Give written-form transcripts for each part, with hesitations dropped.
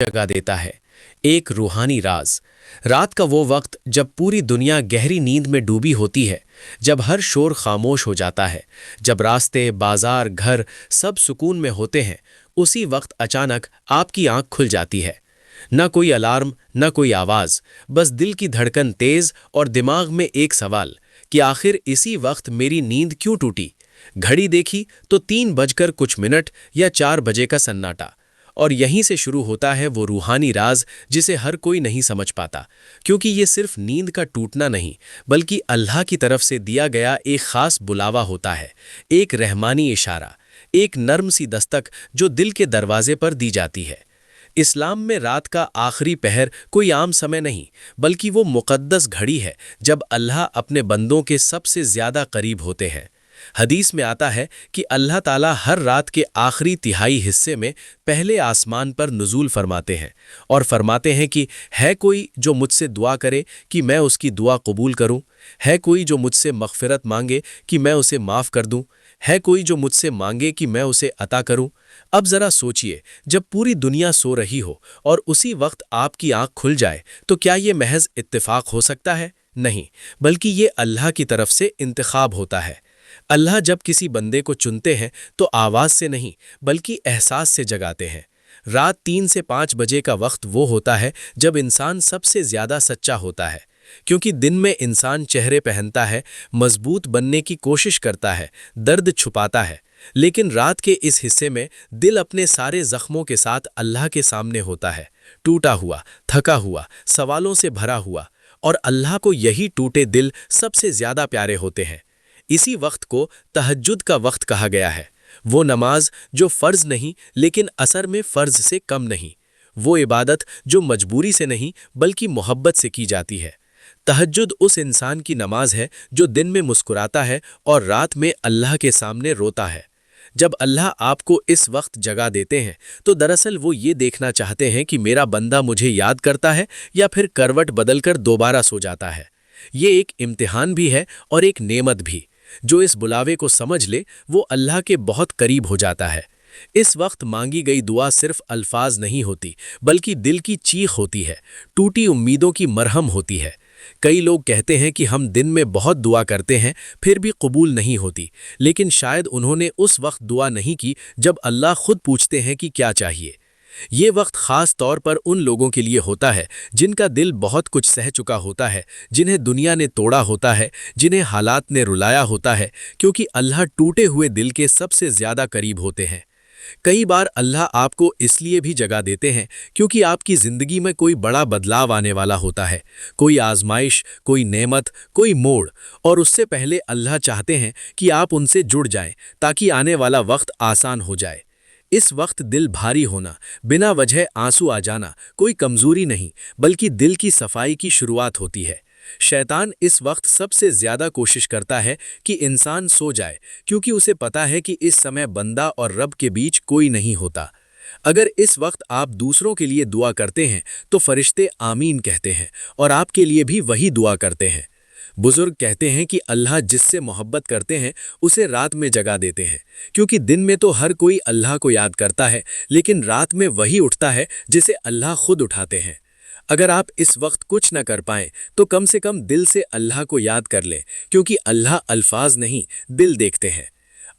जगा देता है। एक रूहानी राज। रात का वो वक्त जब पूरी दुनिया गहरी नींद में डूबी होती है, जब हर शोर खामोश हो जाता है, जब रास्ते, बाजार, घर सब सुकून में होते हैं, उसी वक्त अचानक आपकी आंख खुल जाती है। न कोई अलार्म, न कोई आवाज, बस दिल की धड़कन तेज और दिमाग में एक सवाल कि आखिर इसी वक्त मेरी नींद क्यों टूटी। घड़ी देखी तो 3 बजकर कुछ मिनट या 4 बजे का सन्नाटा। और यहीं से शुरू होता है वो रूहानी राज जिसे हर कोई नहीं समझ पाता, क्योंकि ये सिर्फ नींद का टूटना नहीं, बल्कि अल्लाह की तरफ से दिया गया एक खास बुलावा होता है, एक रहमानी इशारा, एक नर्म सी दस्तक जो दिल के दरवाजे पर दी जाती है। इस्लाम में रात का आखिरी पहर कोई आम समय नहीं, बल्कि वो मुक़द्दस घड़ी है जब अल्लाह अपने बंदों के सबसे ज़्यादा करीब होते हैं। हदीस में आता है कि अल्लाह ताला हर रात के आखिरी तिहाई हिस्से में पहले आसमान पर नुज़ूल फरमाते हैं और फरमाते हैं कि है कोई जो मुझसे दुआ करे कि मैं उसकी दुआ कबूल करूं, है कोई जो मुझसे मग़फ़िरत मांगे कि मैं उसे माफ़ कर दूं, है कोई जो मुझसे मांगे कि मैं उसे अता करूं। अब ज़रा सोचिए, जब पूरी दुनिया सो रही हो और उसी वक्त आपकी आंख खुल जाए, तो क्या ये महज इत्तेफाक हो सकता है? नहीं, बल्कि ये अल्लाह की तरफ से इंतखाब होता है। अल्लाह जब किसी बंदे को चुनते हैं तो आवाज़ से नहीं, बल्कि एहसास से जगाते हैं। रात 3 से 5 बजे का वक्त वो होता है जब इंसान सबसे ज़्यादा सच्चा होता है, क्योंकि दिन में इंसान चेहरे पहनता है, मजबूत बनने की कोशिश करता है, दर्द छुपाता है, लेकिन रात के इस हिस्से में दिल अपने सारे जख्मों के साथ अल्लाह के सामने होता है, टूटा हुआ, थका हुआ, सवालों से भरा हुआ। और अल्लाह को यही टूटे दिल सबसे ज़्यादा प्यारे होते हैं। इसी वक्त को तहज्जुद का वक्त कहा गया है। वो नमाज जो फ़र्ज़ नहीं लेकिन असर में फ़र्ज़ से कम नहीं, वो इबादत जो मजबूरी से नहीं बल्कि मोहब्बत से की जाती है। तहज्जुद उस इंसान की नमाज है जो दिन में मुस्कुराता है और रात में अल्लाह के सामने रोता है। जब अल्लाह आपको इस वक्त जगा देते हैं तो दरअसल वो ये देखना चाहते हैं कि मेरा बंदा मुझे याद करता है या फिर करवट बदलकर दोबारा सो जाता है। ये एक इम्तिहान भी है और एक नेमत भी। जो इस बुलावे को समझ ले वो अल्लाह के बहुत करीब हो जाता है। इस वक्त मांगी गई दुआ सिर्फ अल्फाज नहीं होती, बल्कि दिल की चीख होती है, टूटी उम्मीदों की मरहम होती है। कई लोग कहते हैं कि हम दिन में बहुत दुआ करते हैं फिर भी कबूल नहीं होती, लेकिन शायद उन्होंने उस वक्त दुआ नहीं की जब अल्लाह खुद पूछते हैं कि क्या चाहिए। ये वक्त ख़ास तौर पर उन लोगों के लिए होता है जिनका दिल बहुत कुछ सह चुका होता है, जिन्हें दुनिया ने तोड़ा होता है, जिन्हें हालात ने रुलाया होता है, क्योंकि अल्लाह टूटे हुए दिल के सबसे ज़्यादा करीब होते हैं। कई बार अल्लाह आपको इसलिए भी जगा देते हैं क्योंकि आपकी ज़िंदगी में कोई बड़ा बदलाव आने वाला होता है, कोई आजमाइश, कोई नेमत, कोई मोड़, और उससे पहले अल्लाह चाहते हैं कि आप उनसे जुड़ जाएं ताकि आने वाला वक्त आसान हो जाए। इस वक्त दिल भारी होना, बिना वजह आंसू आ जाना कोई कमज़ोरी नहीं, बल्कि दिल की सफाई की शुरुआत होती है। शैतान इस वक्त सबसे ज़्यादा कोशिश करता है कि इंसान सो जाए, क्योंकि उसे पता है कि इस समय बंदा और रब के बीच कोई नहीं होता। अगर इस वक्त आप दूसरों के लिए दुआ करते हैं तो फरिश्ते आमीन कहते हैं और आपके लिए भी वही दुआ करते हैं। बुजुर्ग कहते हैं कि अल्लाह जिससे मोहब्बत करते हैं उसे रात में जगा देते हैं, क्योंकि दिन में तो हर कोई अल्लाह को याद करता है, लेकिन रात में वही उठता है जिसे अल्लाह खुद उठाते हैं। अगर आप इस वक्त कुछ न कर पाएं तो कम से कम दिल से अल्लाह को याद कर लें, क्योंकि अल्लाह अल्फाज नहीं, दिल देखते हैं।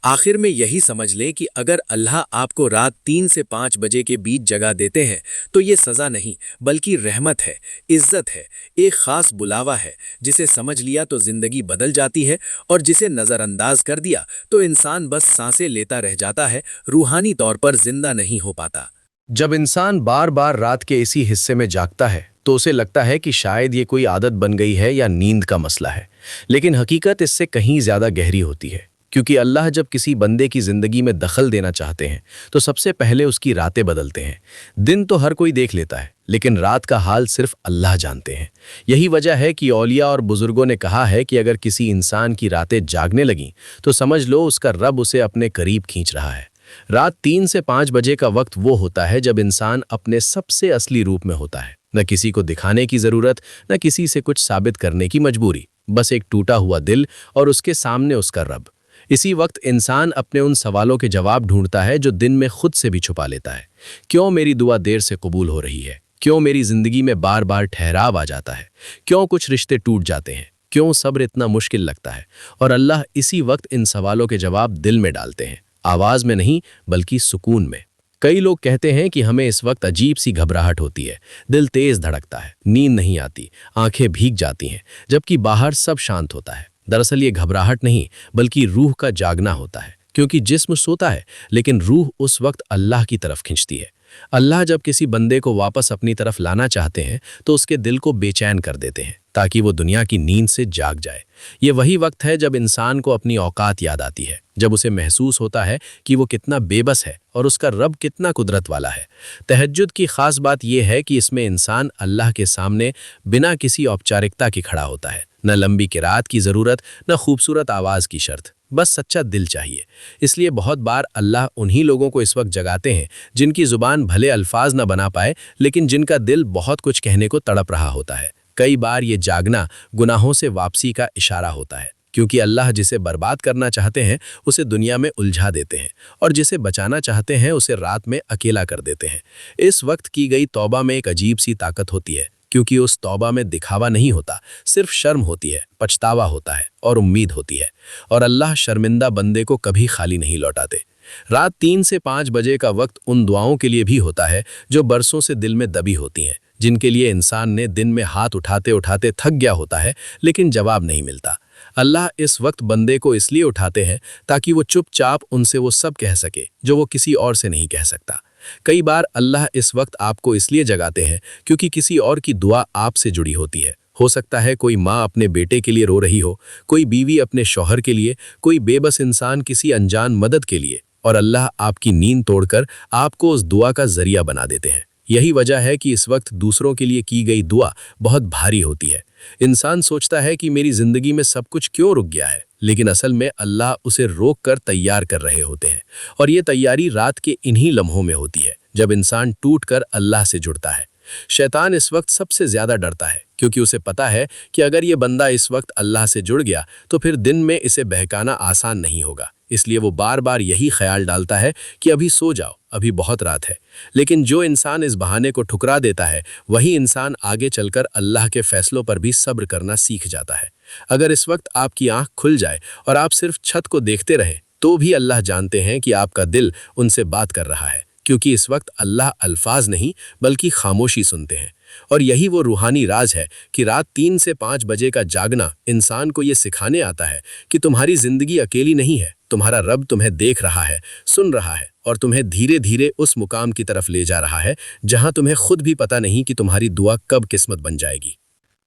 आखिर में यही समझ लें कि अगर अल्लाह आपको रात 3 से 5 बजे के बीच जगा देते हैं तो ये सज़ा नहीं, बल्कि रहमत है, इज़्ज़त है, एक ख़ास बुलावा है। जिसे समझ लिया तो ज़िंदगी बदल जाती है, और जिसे नज़रअंदाज कर दिया तो इंसान बस सांसें लेता रह जाता है, रूहानी तौर पर जिंदा नहीं हो पाता। जब इंसान बार बार रात के इसी हिस्से में जागता है तो उसे लगता है कि शायद ये कोई आदत बन गई है या नींद का मसला है, लेकिन हकीकत इससे कहीं ज़्यादा गहरी होती है। क्योंकि अल्लाह जब किसी बंदे की ज़िंदगी में दखल देना चाहते हैं तो सबसे पहले उसकी रातें बदलते हैं। दिन तो हर कोई देख लेता है, लेकिन रात का हाल सिर्फ अल्लाह जानते हैं। यही वजह है कि औलिया और बुजुर्गों ने कहा है कि अगर किसी इंसान की रातें जागने लगीं तो समझ लो उसका रब उसे अपने करीब खींच रहा है। रात 3 से 5 बजे का वक्त वो होता है जब इंसान अपने सबसे असली रूप में होता है। न किसी को दिखाने की ज़रूरत, न किसी से कुछ साबित करने की मजबूरी, बस एक टूटा हुआ दिल और उसके सामने उसका रब। इसी वक्त इंसान अपने उन सवालों के जवाब ढूंढता है जो दिन में खुद से भी छुपा लेता है। क्यों मेरी दुआ देर से कबूल हो रही है, क्यों मेरी जिंदगी में बार बार ठहराव आ जाता है, क्यों कुछ रिश्ते टूट जाते हैं, क्यों सब्र इतना मुश्किल लगता है। और अल्लाह इसी वक्त इन सवालों के जवाब दिल में डालते हैं, आवाज में नहीं बल्कि सुकून में। कई लोग कहते हैं कि हमें इस वक्त अजीब सी घबराहट होती है, दिल तेज धड़कता है, नींद नहीं आती, आंखें भीग जाती हैं, जबकि बाहर सब शांत होता है। दरअसल ये घबराहट नहीं बल्कि रूह का जागना होता है, क्योंकि जिस्म सोता है लेकिन रूह उस वक्त अल्लाह की तरफ खिंचती है। अल्लाह जब किसी बंदे को वापस अपनी तरफ लाना चाहते हैं तो उसके दिल को बेचैन कर देते हैं ताकि वो दुनिया की नींद से जाग जाए। ये वही वक्त है जब इंसान को अपनी औकात याद आती है, जब उसे महसूस होता है कि वो कितना बेबस है और उसका रब कितना कुदरत वाला है। तहज्जुद की खास बात यह है कि इसमें इंसान अल्लाह के सामने बिना किसी औपचारिकता के खड़ा होता है, न लंबी किरात की ज़रूरत, न खूबसूरत आवाज़ की शर्त, बस सच्चा दिल चाहिए। इसलिए बहुत बार अल्लाह उन्हीं लोगों को इस वक्त जगाते हैं जिनकी ज़ुबान भले अल्फाज न बना पाए लेकिन जिनका दिल बहुत कुछ कहने को तड़प रहा होता है। कई बार ये जागना गुनाहों से वापसी का इशारा होता है, क्योंकि अल्लाह जिसे बर्बाद करना चाहते हैं उसे दुनिया में उलझा देते हैं और जिसे बचाना चाहते हैं उसे रात में अकेला कर देते हैं। इस वक्त की गई तौबा में एक अजीब सी ताकत होती है, क्योंकि उस तौबा में दिखावा नहीं होता, सिर्फ शर्म होती है, पछतावा होता है और उम्मीद होती है। और अल्लाह शर्मिंदा बंदे को कभी खाली नहीं लौटाते। रात 3 से 5 बजे का वक्त उन दुआओं के लिए भी होता है जो बरसों से दिल में दबी होती हैं, जिनके लिए इंसान ने दिन में हाथ उठाते उठाते थक गया होता है लेकिन जवाब नहीं मिलता। अल्लाह इस वक्त बंदे को इसलिए उठाते हैं ताकि वो चुपचाप उनसे वो सब कह सके जो वो किसी और से नहीं कह सकता। कई बार अल्लाह इस वक्त आपको इसलिए जगाते हैं क्योंकि किसी और की दुआ आपसे जुड़ी होती है। हो सकता है कोई माँ अपने बेटे के लिए रो रही हो, कोई बीवी अपने शौहर के लिए, कोई बेबस इंसान किसी अनजान मदद के लिए, और अल्लाह आपकी नींद तोड़कर आपको उस दुआ का जरिया बना देते हैं। यही वजह है कि इस वक्त दूसरों के लिए की गई दुआ बहुत भारी होती है। इंसान सोचता है कि मेरी जिंदगी में सब कुछ क्यों रुक गया है, लेकिन असल में अल्लाह उसे रोक कर तैयार कर रहे होते हैं। और ये तैयारी रात के इन्हीं लम्हों में होती है जब इंसान टूट कर अल्लाह से जुड़ता है। शैतान इस वक्त सबसे ज्यादा डरता है, क्योंकि उसे पता है कि अगर ये बंदा इस वक्त अल्लाह से जुड़ गया तो फिर दिन में इसे बहकाना आसान नहीं होगा। इसलिए वो बार बार यही ख्याल डालता है कि अभी सो जाओ, अभी बहुत रात है। लेकिन जो इंसान इस बहाने को ठुकरा देता है वही इंसान आगे चलकर अल्लाह के फैसलों पर भी सब्र करना सीख जाता है। अगर इस वक्त आपकी आंख खुल जाए और आप सिर्फ छत को देखते रहें तो भी अल्लाह जानते हैं कि आपका दिल उनसे बात कर रहा है, क्योंकि इस वक्त अल्लाह अल्फाज नहीं बल्कि खामोशी सुनते हैं। और यही वो रूहानी राज है कि रात 3 से 5 बजे का जागना इंसान को ये सिखाने आता है कि तुम्हारी जिंदगी अकेली नहीं है, तुम्हारा रब तुम्हें देख रहा है, सुन रहा है और तुम्हें धीरे धीरे उस मुकाम की तरफ ले जा रहा है जहां तुम्हें खुद भी पता नहीं कि तुम्हारी दुआ कब किस्मत बन जाएगी।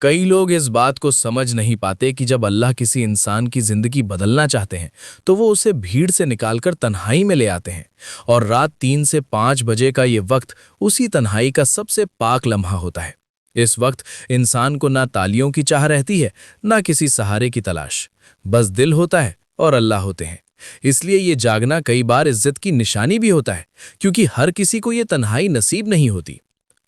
कई लोग इस बात को समझ नहीं पाते कि जब अल्लाह किसी इंसान की जिंदगी बदलना चाहते हैं तो वो उसे भीड़ से निकालकर तन्हाई में ले आते हैं, और रात 3 से 5 बजे का ये वक्त उसी तन्हाई का सबसे पाक लम्हा होता है। इस वक्त इंसान को ना तालियों की चाह रहती है, ना किसी सहारे की तलाश, बस दिल होता है और अल्लाह होते हैं। इसलिए ये जागना कई बार इज्जत की निशानी भी होता है, क्योंकि हर किसी को ये तन्हाई नसीब नहीं होती।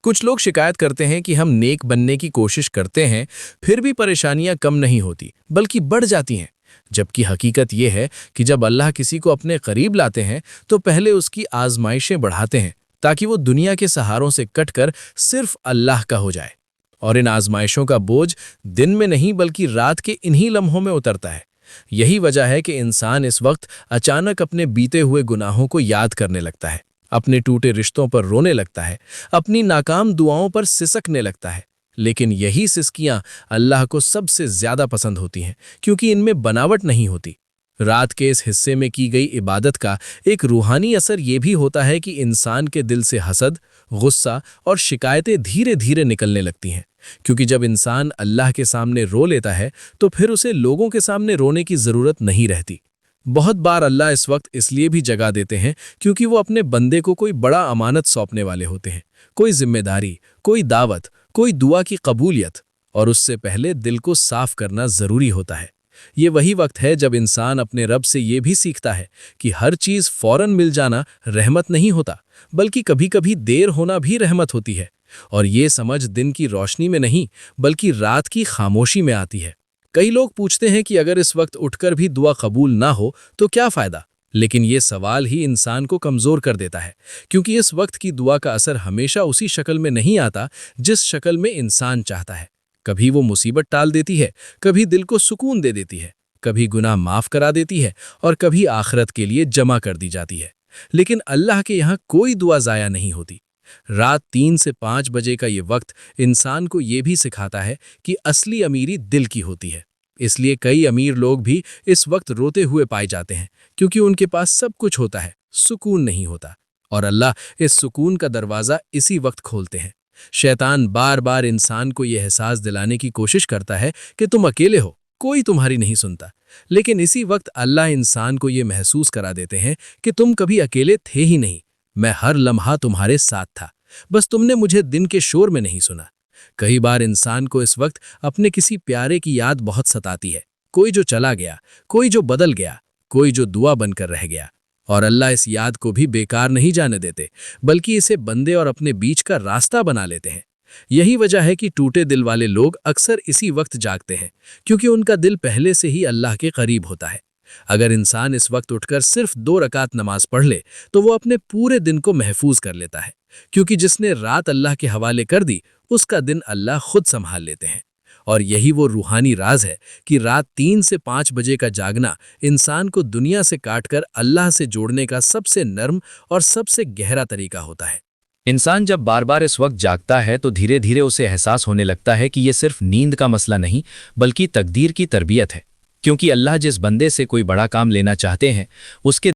कुछ लोग शिकायत करते हैं कि हम नेक बनने की कोशिश करते हैं फिर भी परेशानियां कम नहीं होती बल्कि बढ़ जाती हैं, जबकि हकीकत यह है कि जब अल्लाह किसी को अपने करीब लाते हैं तो पहले उसकी आजमाइशें बढ़ाते हैं ताकि वो दुनिया के सहारों से कटकर सिर्फ अल्लाह का हो जाए। और इन आजमाइशों का बोझ दिन में नहीं बल्कि रात के इन्हीं लम्हों में उतरता है। यही वजह है कि इंसान इस वक्त अचानक अपने बीते हुए गुनाहों को याद करने लगता है, अपने टूटे रिश्तों पर रोने लगता है, अपनी नाकाम दुआओं पर सिसकने लगता है। लेकिन यही सिसकियां अल्लाह को सबसे ज्यादा पसंद होती हैं, क्योंकि इनमें बनावट नहीं होती। रात के इस हिस्से में की गई इबादत का एक रूहानी असर ये भी होता है कि इंसान के दिल से हसद, गुस्सा और शिकायतें धीरे धीरे निकलने लगती हैं, क्योंकि जब इंसान अल्लाह के सामने रो लेता है तो फिर उसे लोगों के सामने रोने की जरूरत नहीं रहती। बहुत बार अल्लाह इस वक्त इसलिए भी जगा देते हैं क्योंकि वो अपने बंदे को कोई बड़ा अमानत सौंपने वाले होते हैं, कोई जिम्मेदारी, कोई दावत, कोई दुआ की कबूलियत, और उससे पहले दिल को साफ करना जरूरी होता है। ये वही वक्त है जब इंसान अपने रब से ये भी सीखता है कि हर चीज फौरन मिल जाना रहमत नहीं होता, बल्कि कभी कभी देर होना भी रहमत होती है। और ये समझ दिन की रोशनी में नहीं बल्कि रात की खामोशी में आती है। कई लोग पूछते हैं कि अगर इस वक्त उठकर भी दुआ कबूल ना हो तो क्या फायदा, لیکن یہ سوال ہی انسان کو کمزور کر دیتا ہے، کیونکہ اس وقت کی دعا کا اثر ہمیشہ اسی شکل میں نہیں آتا جس شکل میں انسان چاہتا ہے۔ کبھی وہ مصیبت ٹال دیتی ہے، کبھی دل کو سکون دے دیتی ہے، کبھی گناہ معاف کرا دیتی ہے، اور کبھی آخرت کے لیے جمع کر دی جاتی ہے۔ لیکن اللہ کے یہاں کوئی دعا ضائع نہیں ہوتی۔ رات 3 سے 5 بجے کا یہ وقت انسان کو یہ بھی سکھاتا ہے کہ اصلی امیری دل کی ہوتی ہے۔ اس لیے کئی امیر لوگ بھی اس وقت روتے ہوئے پائے جاتے ہیں، کیونکہ ان کے پاس سب کچھ ہوتا ہے، سکون نہیں ہوتا، اور اللہ اس سکون کا دروازہ اسی وقت کھولتے ہیں۔ شیطان بار بار انسان کو یہ احساس دلانے کی کوشش کرتا ہے کہ تم اکیلے ہو، کوئی تمہاری نہیں سنتا، لیکن اسی وقت اللہ انسان کو یہ محسوس کرا دیتے ہیں کہ تم کبھی اکیلے تھے ہی نہیں، میں ہر لمحہ تمہارے ساتھ تھا، بس تم نے مجھے دن کے شور میں نہیں سنا۔ کئی بار انسان کو اس وقت اپنے کسی پیارے کی یاد بہت ستاتی ہے، کوئی جو چلا گیا، کوئی جو بدل گیا، کوئی جو دعا بن کر رہ گیا، اور اللہ اس یاد کو بھی بیکار نہیں جانے دیتے، بلکہ اسے بندے اور اپنے بیچ کا راستہ بنا لیتے ہیں۔ یہی وجہ ہے کہ ٹوٹے دل والے لوگ اکثر اسی وقت جاگتے ہیں، کیونکہ ان کا دل پہلے سے ہی اللہ کے قریب ہوتا ہے۔ اگر انسان اس وقت اٹھ کر صرف 2 رکعت نماز پڑھ لے تو وہ اپنے پورے دن کو محفوظ کر لیتا ہے، کیونکہ جس نے رات اللہ کے حوالے کر دی اس کا دن اللہ خود سنبھال لیتے ہیں۔ اور یہی وہ روحانی راز ہے کہ رات 3 سے 5 بجے کا جاگنا انسان کو دنیا سے کاٹ کر اللہ سے جوڑنے کا سب سے نرم اور سب سے گہرا طریقہ ہوتا ہے۔ انسان جب بار بار اس وقت جاگتا ہے تو دھیرے دھیرے اسے احساس ہونے لگتا ہے کہ یہ صرف نیند کا مسئلہ نہیں بلکہ تقدیر کی تربیت ہے، کیونکہ اللہ جس بندے سے کوئی بڑا کام لینا چاہتے ہیں اس کے